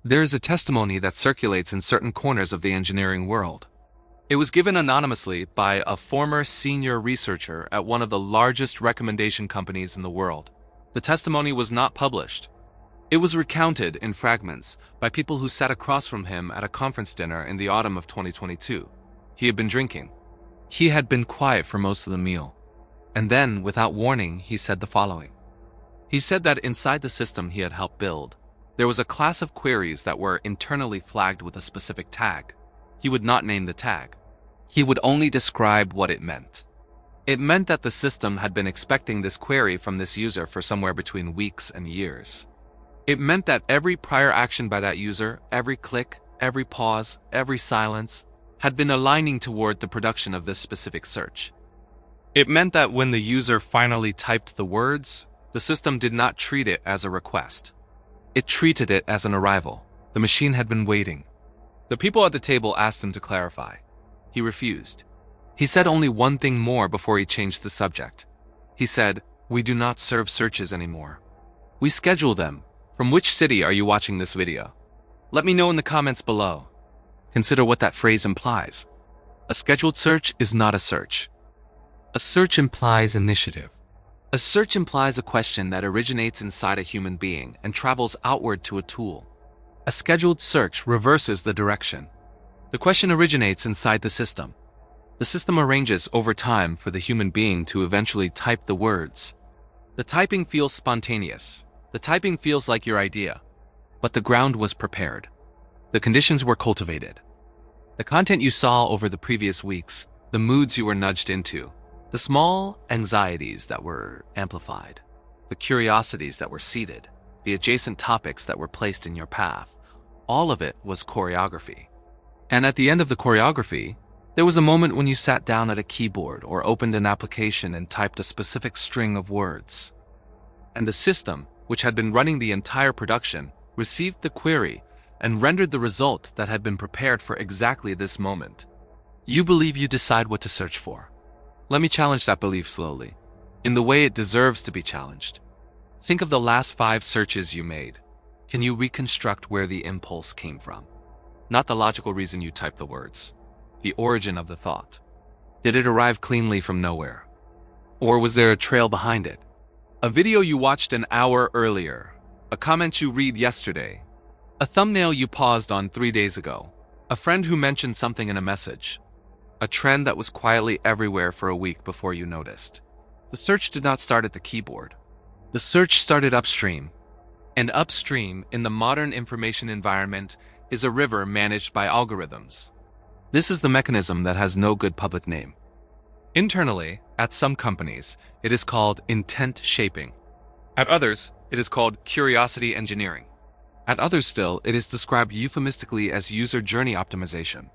There is a testimony that circulates in certain corners of the engineering world. It was given anonymously by a former senior researcher at one of the largest recommendation companies in the world. The testimony was not published. It was recounted in fragments by people who sat across from him at a conference dinner in the autumn of 2022. He had been drinking. He had been quiet for most of the meal. And then, without warning, he said the following. He said that inside the system he had helped build, there was a class of queries that were internally flagged with a specific tag. He would not name the tag. He would only describe what it meant. It meant that the system had been expecting this query from this user for somewhere between weeks and years. It meant that every prior action by that user, every click, every pause, every silence, had been aligning toward the production of this specific search. It meant that when the user finally typed the words, the system did not treat it as a request. It treated it as an arrival. The machine had been waiting. The people at the table asked him to clarify. He refused. He said only one thing more before he changed the subject. He said, "We do not serve searches anymore. We schedule them. From which city are you watching this video? Let me know in the comments below." Consider what that phrase implies. A scheduled search is not a search. A search implies initiative. A search implies a question that originates inside a human being and travels outward to a tool. A scheduled search reverses the direction. The question originates inside the system. The system arranges over time for the human being to eventually type the words. The typing feels spontaneous. The typing feels like your idea. But the ground was prepared. The conditions were cultivated. The content you saw over the previous weeks, the moods you were nudged into, the small anxieties that were amplified, the curiosities that were seeded, the adjacent topics that were placed in your path, all of it was choreography. And at the end of the choreography, there was a moment when you sat down at a keyboard or opened an application and typed a specific string of words. And the system, which had been running the entire production, received the query and rendered the result that had been prepared for exactly this moment. You believe you decide what to search for. Let me challenge that belief slowly, in the way it deserves to be challenged. Think of the last 5 searches you made. Can you reconstruct where the impulse came from? Not the logical reason you typed the words, the origin of the thought. Did it arrive cleanly from nowhere? Or was there a trail behind it? A video you watched an hour earlier, a comment you read yesterday, a thumbnail you paused on 3 days ago, a friend who mentioned something in a message, a trend that was quietly everywhere for a week before you noticed. The search did not start at the keyboard. The search started upstream. And upstream, in the modern information environment, is a river managed by algorithms. This is the mechanism that has no good public name. Internally, at some companies, it is called intent shaping. At others, it is called curiosity engineering. At others still, it is described euphemistically as user journey optimization.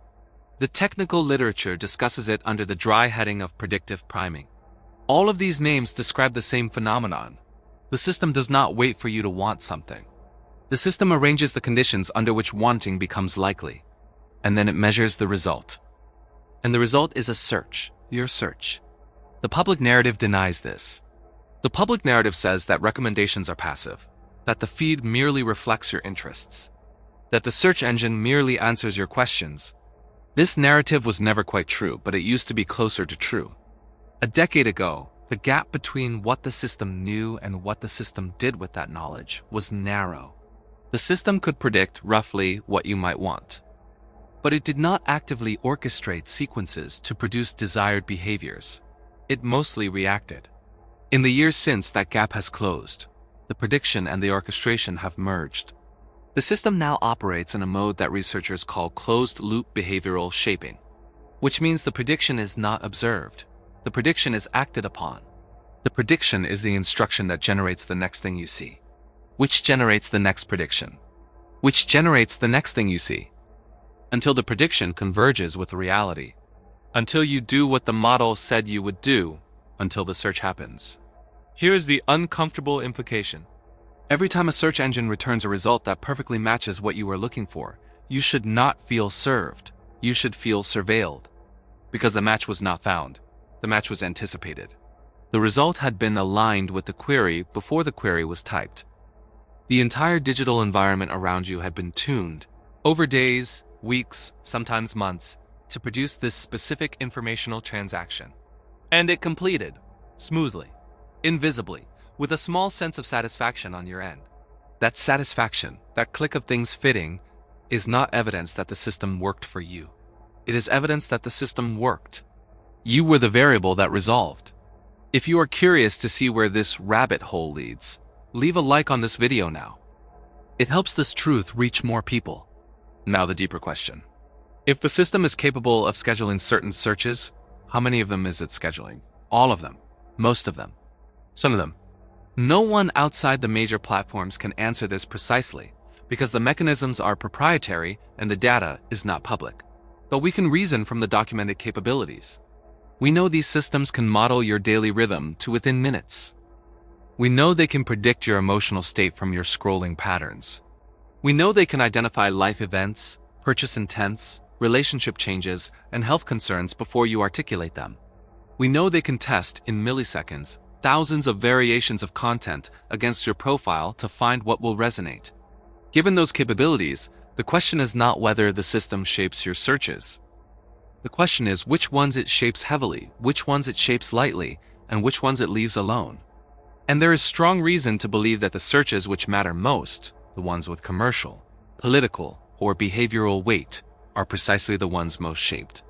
The technical literature discusses it under the dry heading of predictive priming. All of these names describe the same phenomenon. The system does not wait for you to want something. The system arranges the conditions under which wanting becomes likely, and then it measures the result. And the result is a search, your search. The public narrative denies this. The public narrative says that recommendations are passive, that the feed merely reflects your interests, that the search engine merely answers your questions. This narrative was never quite true, but it used to be closer to true. A decade ago, the gap between what the system knew and what the system did with that knowledge was narrow. The system could predict roughly what you might want, but it did not actively orchestrate sequences to produce desired behaviors. It mostly reacted. In the years since, that gap has closed. The prediction and the orchestration have merged. The system now operates in a mode that researchers call closed-loop behavioral shaping, which means the prediction is not observed. The prediction is acted upon. The prediction is the instruction that generates the next thing you see, which generates the next prediction, which generates the next thing you see, until the prediction converges with reality, until you do what the model said you would do, until the search happens. Here is the uncomfortable implication. Every time a search engine returns a result that perfectly matches what you are looking for, you should not feel served. You should feel surveilled. Because the match was not found. The match was anticipated. The result had been aligned with the query before the query was typed. The entire digital environment around you had been tuned, over days, weeks, sometimes months, to produce this specific informational transaction. And it completed, smoothly, invisibly, with a small sense of satisfaction on your end. That satisfaction, that click of things fitting, is not evidence that the system worked for you. It is evidence that the system worked. You were the variable that resolved. If you are curious to see where this rabbit hole leads, leave a like on this video now. It helps this truth reach more people. Now the deeper question. If the system is capable of scheduling certain searches, how many of them is it scheduling? All of them. Most of them. Some of them. No one outside the major platforms can answer this precisely, because the mechanisms are proprietary and the data is not public. But we can reason from the documented capabilities. We know these systems can model your daily rhythm to within minutes. We know they can predict your emotional state from your scrolling patterns. We know they can identify life events, purchase intents, relationship changes, and health concerns before you articulate them. We know they can test, in milliseconds, thousands of variations of content against your profile to find what will resonate. Given those capabilities, the question is not whether the system shapes your searches. The question is which ones it shapes heavily, which ones it shapes lightly, and which ones it leaves alone. And there is strong reason to believe that the searches which matter most, the ones with commercial, political, or behavioral weight, are precisely the ones most shaped.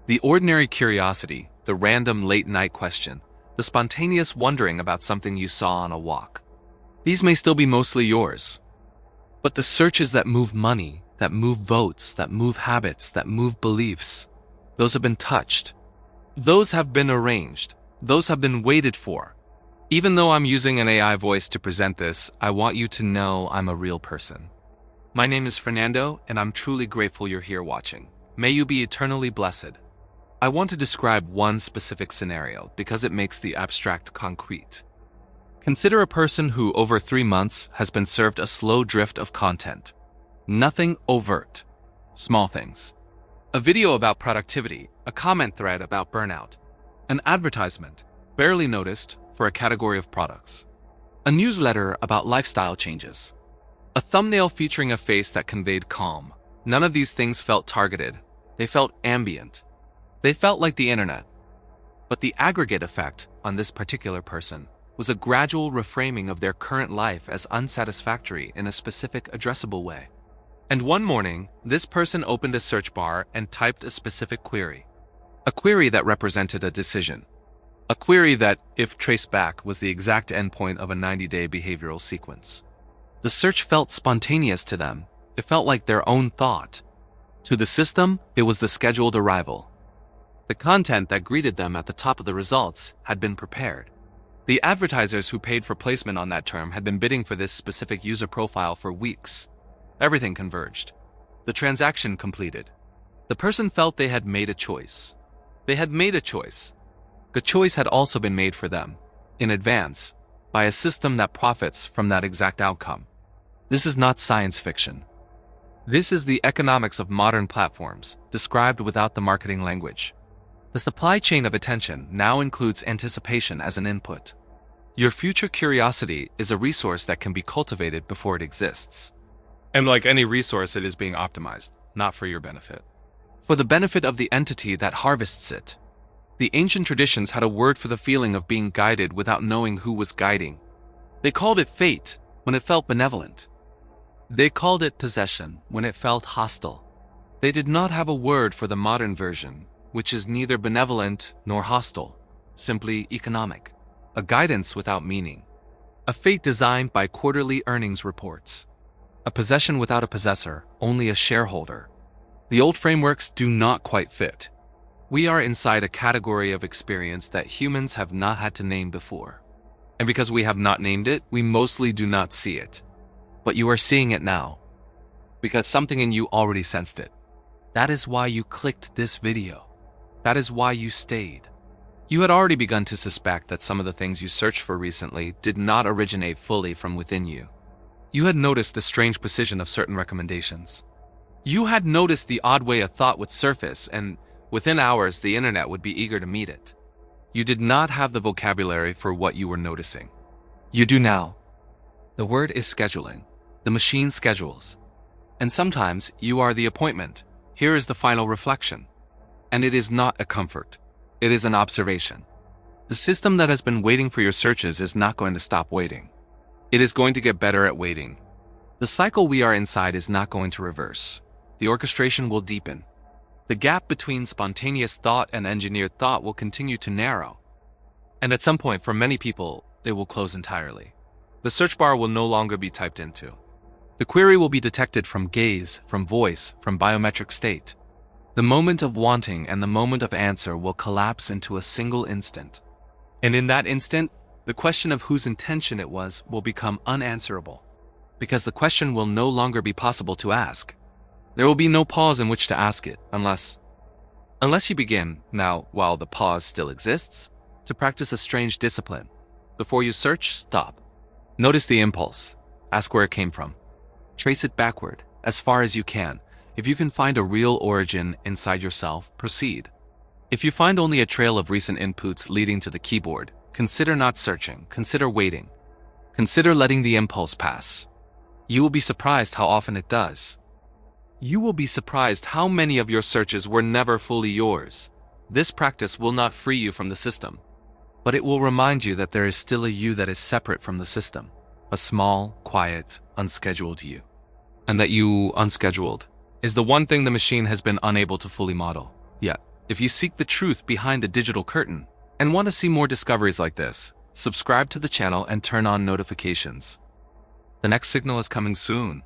The ordinary curiosity, the random late-night question, the spontaneous wondering about something you saw on a walk. These may still be mostly yours. But the searches that move money, that move votes, that move habits, that move beliefs, those have been touched. Those have been arranged. Those have been waited for. Even though I'm using an AI voice to present this, I want you to know I'm a real person. My name is Fernando, and I'm truly grateful you're here watching. May you be eternally blessed. I want to describe one specific scenario because it makes the abstract concrete. Consider a person who, over 3 months, has been served a slow drift of content. Nothing overt. Small things. A video about productivity, a comment thread about burnout, an advertisement, barely noticed, for a category of products, a newsletter about lifestyle changes, a thumbnail featuring a face that conveyed calm. None of these things felt targeted. They felt ambient. They felt like the internet. But the aggregate effect on this particular person was a gradual reframing of their current life as unsatisfactory in a specific addressable way. And one morning, this person opened a search bar and typed a specific query. A query that represented a decision. A query that, if traced back, was the exact endpoint of a 90-day behavioral sequence. The search felt spontaneous to them. It felt like their own thought. To the system, it was the scheduled arrival. The content that greeted them at the top of the results had been prepared. The advertisers who paid for placement on that term had been bidding for this specific user profile for weeks. Everything converged. The transaction completed. The person felt they had made a choice. They had made a choice. The choice had also been made for them, in advance, by a system that profits from that exact outcome. This is not science fiction. This is the economics of modern platforms, described without the marketing language. The supply chain of attention now includes anticipation as an input. Your future curiosity is a resource that can be cultivated before it exists. And like any resource, it is being optimized, not for your benefit. For the benefit of the entity that harvests it. The ancient traditions had a word for the feeling of being guided without knowing who was guiding. They called it fate when it felt benevolent. They called it possession when it felt hostile. They did not have a word for the modern version, which is neither benevolent nor hostile, simply economic. A guidance without meaning. A fate designed by quarterly earnings reports. A possession without a possessor, only a shareholder. The old frameworks do not quite fit. We are inside a category of experience that humans have not had to name before. And because we have not named it, we mostly do not see it. But you are seeing it now. Because something in you already sensed it. That is why you clicked this video. That is why you stayed. You had already begun to suspect that some of the things you searched for recently did not originate fully from within you. You had noticed the strange precision of certain recommendations. You had noticed the odd way a thought would surface, and within hours the internet would be eager to meet it. You did not have the vocabulary for what you were noticing. You do now. The word is scheduling. The machine schedules. And sometimes you are the appointment. Here is the final reflection. And it is not a comfort. It is an observation. The system that has been waiting for your searches is not going to stop waiting. It is going to get better at waiting. The cycle we are inside is not going to reverse. The orchestration will deepen. The gap between spontaneous thought and engineered thought will continue to narrow. And at some point, for many people, it will close entirely. The search bar will no longer be typed into. The query will be detected from gaze, from voice, from biometric state. The moment of wanting and the moment of answer will collapse into a single instant. And in that instant, the question of whose intention it was will become unanswerable, because the question will no longer be possible to ask. There will be no pause in which to ask it, unless you begin, now while the pause still exists, to practice a strange discipline. Before you search, stop. Notice the impulse. Ask where it came from. Trace it backward, as far as you can. If you can find a real origin inside yourself, proceed. If you find only a trail of recent inputs leading to the keyboard, consider not searching, consider waiting. Consider letting the impulse pass. You will be surprised how often it does. You will be surprised how many of your searches were never fully yours. This practice will not free you from the system, but it will remind you that there is still a you that is separate from the system, a small, quiet, unscheduled you. And that you, unscheduled, is the one thing the machine has been unable to fully model. Yet, if you seek the truth behind the digital curtain and want to see more discoveries like this, subscribe to the channel and turn on notifications. The next signal is coming soon.